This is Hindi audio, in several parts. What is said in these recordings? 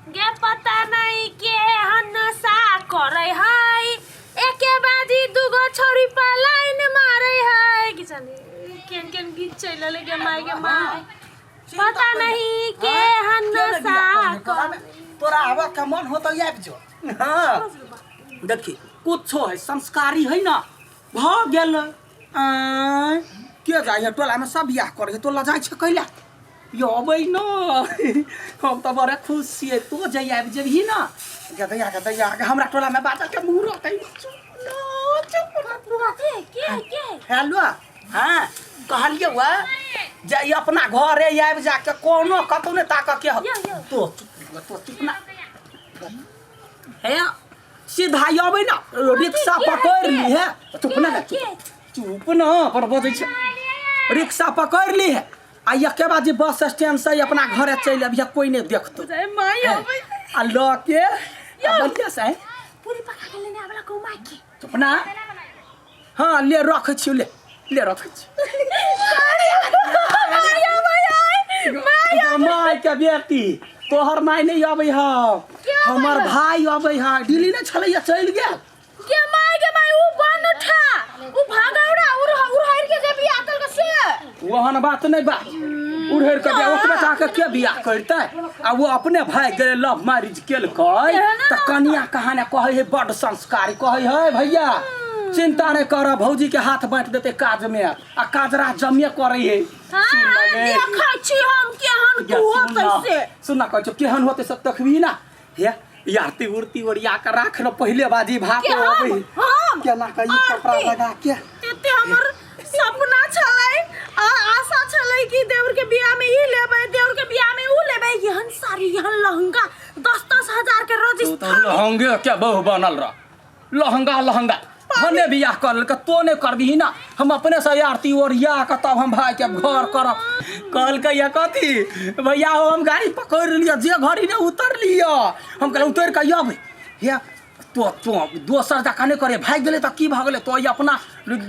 गे पता नहीं के हनसा करे है एके बाजी दुगो छोरी पा लाइन मारे है कि जाने केन गीत चलले गे माय पता नहीं के हनसा कर तोरा आवा का मन हो तो आबि जो। हां देखी कुछ है संस्कारी है ना भ गेल के जाय टोला में सब बियाह करे तो ल जाय छ कैला यो अबै न हम त बड़ा खुश छियै तो जय आबि जेबही ना गदया हमरा टोला में बाजा के मुंह रखै के हेलो हां कहलिए वा जे अपना घरे आबि जा के कोनो कतौ ने ताक के तो चुप ना है सीधा आबै ना रिक्शा पकड़ ली है चुप ना पर बजै छ रिक्शा पकड़ ली है आ के बाद जे बस स्टैंड से अपना घरे चल अबिया कोई नहीं देखतो माय अबै आ ल के बढ़िया से पूरी पका के लेने आबला को माय के चुप ना हां ले रख छी ले रख छी माय के बेटी तोहर माय नहीं आबै ह हमर भाई आबै ह दिल्ली न छलैया चल गेल के माय उ बन उठा उ भागौड़ा उड़हर के जे बियाह कल के से वहन बात नहीं बा उड़हर के बियाह ओकरा जाके के बियाह करतै आ वो अपने भाई गेले लव मैरिज केलकै त कनिया कहाने कहै है बड़ संस्कारी कहै है भैया चिंता नहीं कर भौजी के हाथ बांट देते काज में आ काजरा जमिए करे है देखै छी हम केहन होतै से सुनना कहै छ केहन होतै सब तखबी ना हे यारती उड़ती ओरिया के राख न पहले बाजी भाग अबै केना कई कपड़ा लगा के तेते हमर सपना छलै आ आशा छलै कि देवर के बियाह में ई लेबै देवर के बियाह में उ लेबै यहन साड़ी यहन लहंगा 10-10 हजार के राजस्थान लहंगे के बहु बनल रह लहंगा हने बियाह करल के तो ने करबी ना हम अपने से आरती ओरिया के तब हम भाई के घर करब कहल के या कथी भैया हम गाड़ी पकड़ लिया जे घड़ी ने उतर लिया हम कहल उतर के आबै हे तो दोसर जका नहीं करे भाग गेले त की भ गेले तो अपना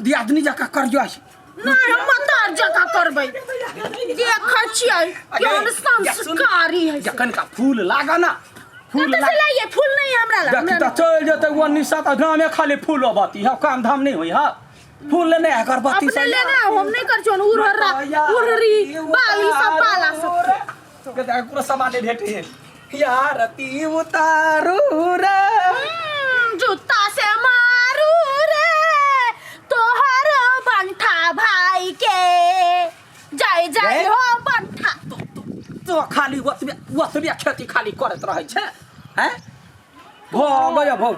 दियादनी जका कर जो नहीं हम मतार जका करबै देखै छियै केहन संस्कारी है जखन का फूल लागा ना फूल लाइए फूल नहीं हमरा देखी त चल जेते वो निशा त गांव में खाली फूल बत्ती है काम धाम नहीं होई है फूल लेने अगरबत्ती से लेना हम नहीं कर जोन उड़हरी बाली सब पाला सब के पूरा सामान भेटे है यार ती उतारू रे जूता से मारू रे तोहर बंठा भाई के जय हो बंठा तो खाली वतबिया खेती खाली करत रहै छै हैं भगया भग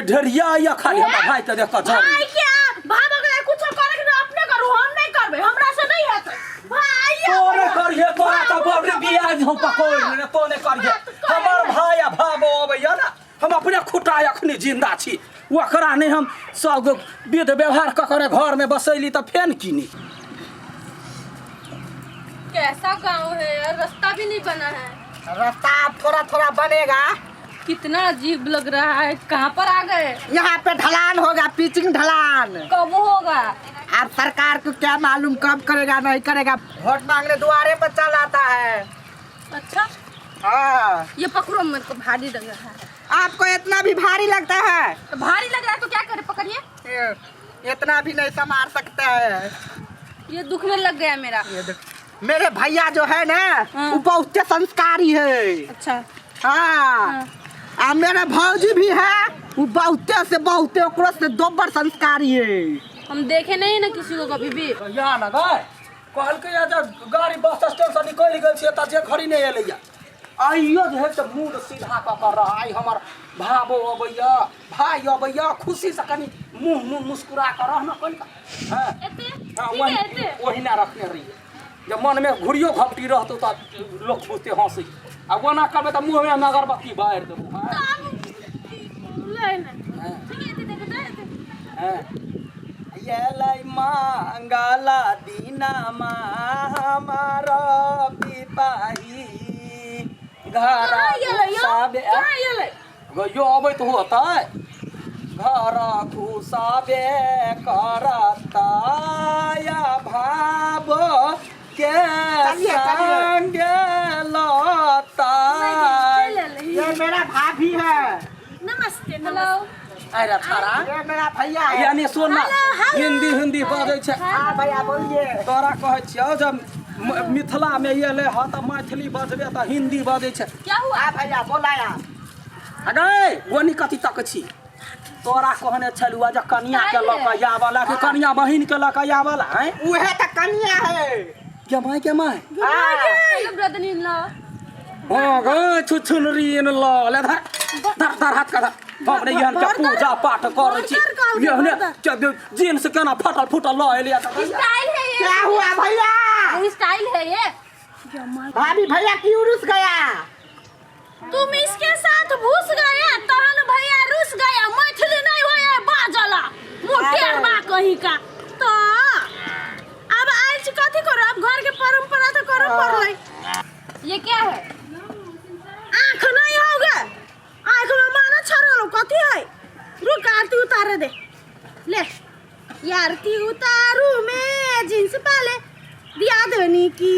ढेरिया या खाली हमरा भाई के देख के भाई क्या भाग गए कुछ करे के अपने करू हम नहीं करबे हमरा से नहीं हेतै भाई तोरे करिए तोरा त बबरे बियाह हम पकड़ ले तो ने करिए हमर भाई आ भाबो अबैया ना हम अपने खुटा अखनी जिंदा छी ओकरा नहीं हम सब विध व्यवहार क करे घर में बसैली त फेन किनी कैसा गांव है यार रास्ता भी नहीं बना है रास्ता थोड़ा बनेगा कितना अजीब लग रहा है कहाँ पर आ गए यहाँ पे ढलान होगा पिचिंग ढलान कब होगा अब सरकार को क्या मालूम कब करेगा नहीं करेगा वोट मांगने द्वारे पर चल आता है अच्छा हाँ ये पकड़ो मेरे को भारी लग रहा है आपको इतना भी भारी लगता है तो भारी लग रहा है तो क्या करे पकड़िए इतना भी नहीं संभाल सकता है ये दुख में लग गया मेरा मेरे भैया जो है ना वो बहुत संस्कारी है अच्छा हाँ मेरे भौजी भी है वो बहुते ओकरो से दोबर संस्कारी है हम देखे नहीं ना किसी को कभी भी यहाँ ना गए कहल के गाड़ी बस स्टैंड से निकल गई छे त जे घड़ी नहीं एलैया आइयो जे है त मूड सीधा क कर रहा है हमर भाबो अबैया भाई अबैया खुशी से कनी मुंह मुस्कुरा कर रहना कोन हां एते वही ना रखने रही जब मन में घुरियो घपटी रहतो त लोग बुझते हंसी आ वना करबे त मुंह में अगरबत्ती बाहर देबो ले ना ठीक है देखो हां ये लाई मंगला दीना मा हमारा पिपाही घर साबे यो अबै त होता घर घुसाबे करता या भाव के संग लता हेलो अरे थारा ये मेरा भैया है। यानी सुन हिंदी बाजै छै हाँ भैया बोलिए। तोरा कहै छियौ जब मिथिला में एले ह त मैथिली बजबे त हिंदी बाजै छै। क्या हुआ हाँ भैया बोला यार। अगे गोनी कथी तक छी तोरा कहने छलुआ जे कनिया के लऽ के आवाला के कनिया बहिन के लऽ के आवाला हैं उहे तो कन्या है। के my hello brother in law हां गे छुछुनरी इन ल ले धर हाथ का हमरे यहन के पूजा पाठ करै छी यहने के जींस केना फटल फुटल ल एले स्टाइल है ये क्या हुआ भैया? स्टाइल है ये भाभी भैया क्यों रुस गया? तुम इसके साथ घुस गया तहन भैया रुस गया मैथिली नहीं होया बाजला मोटेर बा कहीं का तो अब आइल छी कथी करो अब घर के परंपरा तो करम पड़लै। ये क्या है आँख नहीं होगा आँख में माना छरलो कथी है रुक आरती उतारे दे ले ये आरती उतारू मैं जींस पाले दिया देनी की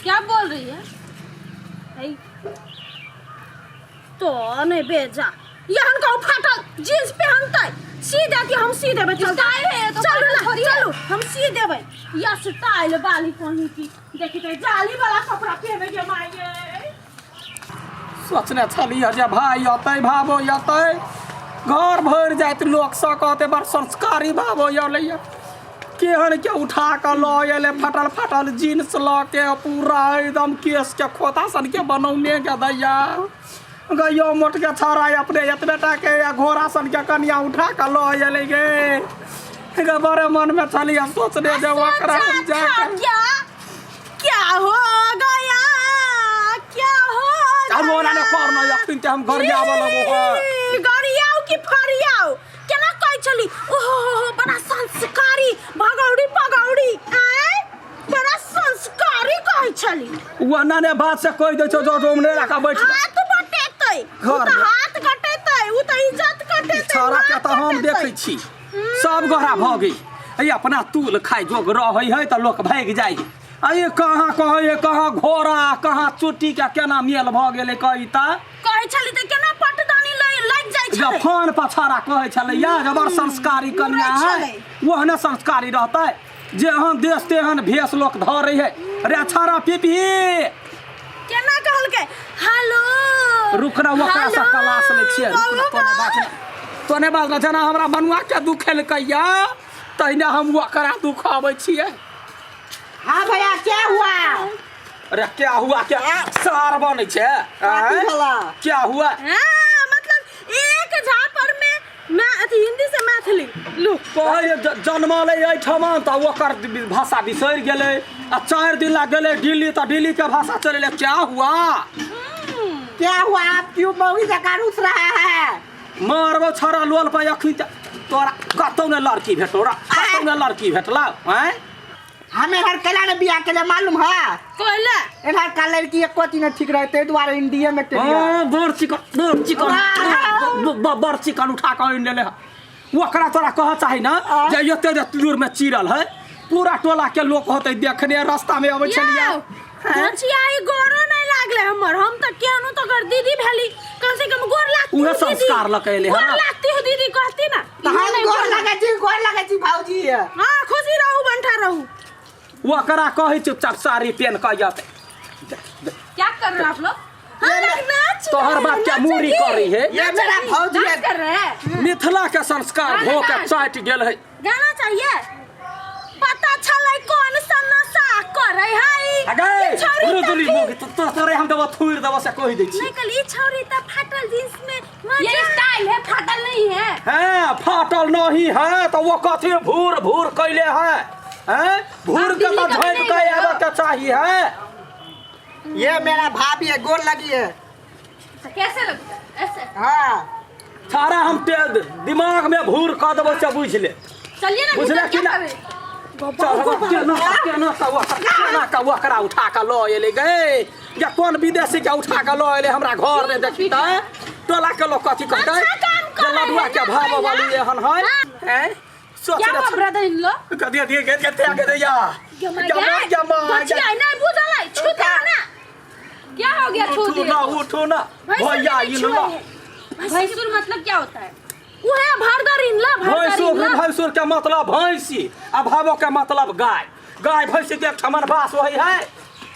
क्या बोल रही है तो नहीं बेजा यहन को फाटल जींस पहनते सी देती हम सी देबे स्टाइल है तो चलो हम सी देबे या स्टाइल वाली कहीं की देखी तो जाली वाला कपड़ा पहने के माये सोचने छलिए जे भाई अतै भाबो अतै घर भर जाइत लोक सब कहते बड़ संस्कारी भाबो अलै केहन के उठा के ल एले फटल जींस ल के पूरा एकदम केस के खोता सन के बनौने के दैया गयो मोट के छौरा अपने एतबेटा के या घोड़ा सन के कनिया उठा के ल एले गे बड़े मन में छलिए सोचने जे ओकरा जा क्या हो गया क्या हो हमरा ने करना यखन ते हम घर जाब लगो गरियाओ की फरियाओ केना कहै छली ओहो बड़ा संस्कारी भगौड़ी पगौड़ी बड़ा संस्कारी कहै छली वना ने बात से कह दे छो जो हमने रखा बैठ हाथ बटेतै हाथ कटेतै उ त इज्जत कटेतै छोरा के त हम देखै छी सब गोरा भ गई अपना तूल खाइ जोग रहै है त लोक भाग जाय अये कहाँ कहै कहाँ घोड़ा कहाँ चुट्टी के केना मेल भ गेलै कहि त कहै छली त केना पटदानी लग जाय छलै फोन पछाड़ा कहै छलै या जबर संस्कारी कन्या है ओहने संस्कारी रहतै जेहन देश तेहन भेष लोक धरै है रे छाड़ा पीपी केना कहलकै हेलो रुकना ओकरा से क्लास ले छियै तोने बाजना जेना हमरा बनुआ के दुखेलकै या तहिना हम ओकरा दुखाबै छियै। हाँ भैया क्या हुआ? अरे क्या हुआ क्या सार बनै छै क्या हुआ मतलब एक झापर में मैं हिंदी से मैथिली लू कहै जन्मले एठमा त ओकर भाषा बिसरि गेलै आ 4 दिन लग गेलै दिल्ली त दिल्ली के भाषा चले क्या हुआ क्या हुआ? आप क्यों मौगी जका रुस रहा है? मारबो छोरा लोल पे अखी तोरा कतौ ने लड़की भेटोरा कतौ ने लड़की भेटला हैं हमें हर कला ने बियाह के लिए मालूम है कहला इधर का लड़की एक कोती ने ठीक रहते द्वारा इंडिया में हां बड़ चिकन उठा के इन लेले ओकरा तोरा कह चाहि ना जे एते दूर में चिरल है पूरा टोला के लोग होते देखने रास्ता में आबै छलिया आई गोरो नहीं लागले हमर हम त केनु तो कर दीदी भेली कम से कम गोर लागती उहे संस्कार लकैले है गोर लागती हो दीदी कहती ना गोर लगे जी भौजी हां खुशी रहू बंठा रहू ओकरा कहै चुपचाप साड़ी पहन के जाते क्या कर रहे हो आप लोग तोहर बात क्या मूरी करी है ये मेरा भौजी है कर रहे हैं मिथिला के संस्कार हो के चाट गेल है गाना चाहिए पता चलै कौन सा नशा करे है अगे रुदुली मोगी तो तोरे हम देबो थुर देबो से कहि दै छी नहीं कल ये छोरी त फाटल जींस में ये स्टाइल है फाटल नहीं है हां फाटल नहीं है तो वो कथि भूर कैले है हैं भूर के तो झोक के आवे के चाहिए है ये मेरा भाभी है गोर लगी है कैसे लगता है ऐसे हाँ सारा हम दिमाग में भूर क देबो से बुझ ले चलिए ना बुझले कि ना केना का ओकरा उठा के ल एले गए या कौन विदेशी के उठा के ल एले हमरा घर में देखी त टोला के लोग कथि कहतै जे लडुआ के भाव वाली एहन है हैं सोच क्या ब्रदर इन लो कदिया दिए के दे या बचिया नहीं बुझलै छूता ना क्या हो गया छू दिया उठो ना भैया इन लो भैंसुर मतलब क्या होता है? वो है भरदर इनला, भरदर इनला। भैंसुर के मतलब भैंसी, आ भावो के मतलब गाय। गाय भैंसी के ठमन बास वही है।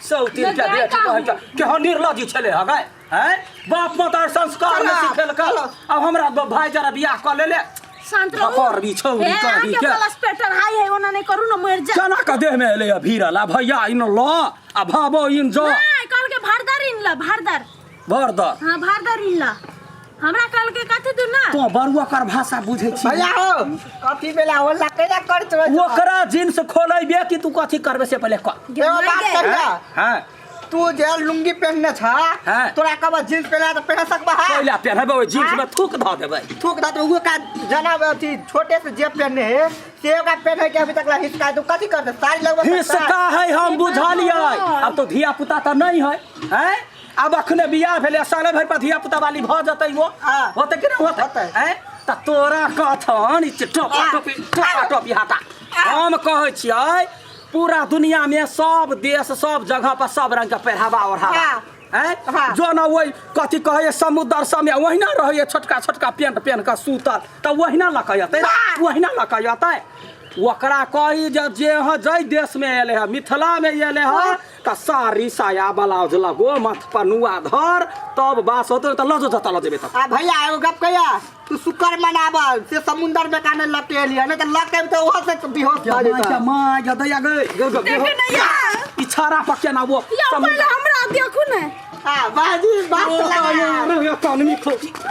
सौतीन के बेटी कहै छ केहन निर्लज्ज छले ह गाय, हैं? बाप माता संस्कार में सिखेल का। अब हमरा भाई जरा बियाह कर ले ले। शांत रहो। खपर भी छौरी कर दी के। प्लस पेटर हाई है, ओना नहीं करू ना मर जा। जना का देह में ले भीरल आ भैया इन ल आ भावो इन जो। नहीं, कल के भरदर इनला, भरदर। भरदर। हां भरदर इनला। हमरा कल के कथि दु ना? तो बरुआ कर भाषा बुझै छी। भैया हो कथी बेला होला केना करत ओकरा जींस खोलैबे कि तू कथी करबे से पहले कर। एगो बात कहिया हां तू जे लुंगी पहनने छ हाँ। तोरा कब जींस पहना तो पहन सकबा है पहले पहनबे ओइ जींस में थूक ध देबै। थूक दा तो वो का जना अथी छोटे से जे पहनने है से का पहने के अभी तक ला हिसका तू कथी कर दे साड़ी लगबा हिसका है हम बुझलियै। अब तो धिया पुता त नहीं है, हैं? अब अखने बियाह भेले साले भर पर धिया पुता वाली भ जतै वो। हाँ। होतै कि नहीं होतै? हैं? त तोरा कथन इ टोपा टोपी हटा। हम कहै छियै पूरा दुनिया में सब देश सब जगह पर सब रंग का पहरावा ओढ़ावा हाँ। हैं? हाँ। जो ना वही कथी कहे समुद्र सब में वही ना रहे छोटका छोटका पेंट पहन के सूतल त वही ना लकयतै, वही ना लकयतै। ओकरा कही जे जय देश में एले है मिथिला में एले है त साड़ी साया ब्लाउज लगो मथ पर नुआ धर तब बास होतो त लजो जता लजेबे त। आ भैया एगो गप कहिया तू शुक्र मनाब से समुंदर में काने लटेली है नहीं तो लटे तो वहां से बेहोश हो जाता मां जदया गए देखे नहीं यार। इछारा पके ना वो या पहले हमरा देखू ना। हां बाजी बात लगा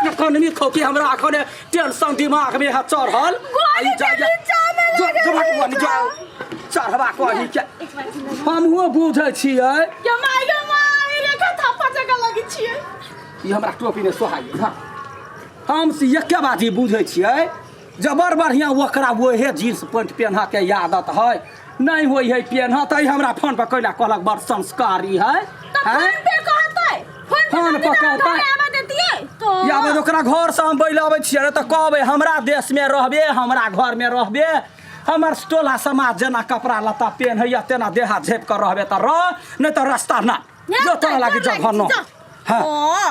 इकोनॉमी खोकी हमरा अखने टेंशन दिमाग में है चढ़ल। आई जाय जो भगवान जाओ चढ़वा कही के हम वो बुझै छियै या माय रे कथा पचका लगी छियै। ई हमरा टोपी ने सोहाय हां हम से एके बाजी बुझै छियै जबर बढ़िया ओकरा ओहे जींस पैंट पहना के आदत है नहीं होई है पहना त हमरा फोन पर कहला कहलक बड़ संस्कारी है। फोन पे कहतै, फोन पे कहतै आबे देतियै तो याबे ओकरा घर से हम बैलाबै छियै त कहबै हमरा देश में रहबे हमरा घर में रहबे हमर टोला समाज जना कपड़ा लत्ता पहनैया तेना देहा झेप कर रहबे त रह नहीं त रास्ता ना जो तोरा लागी जगह न। हां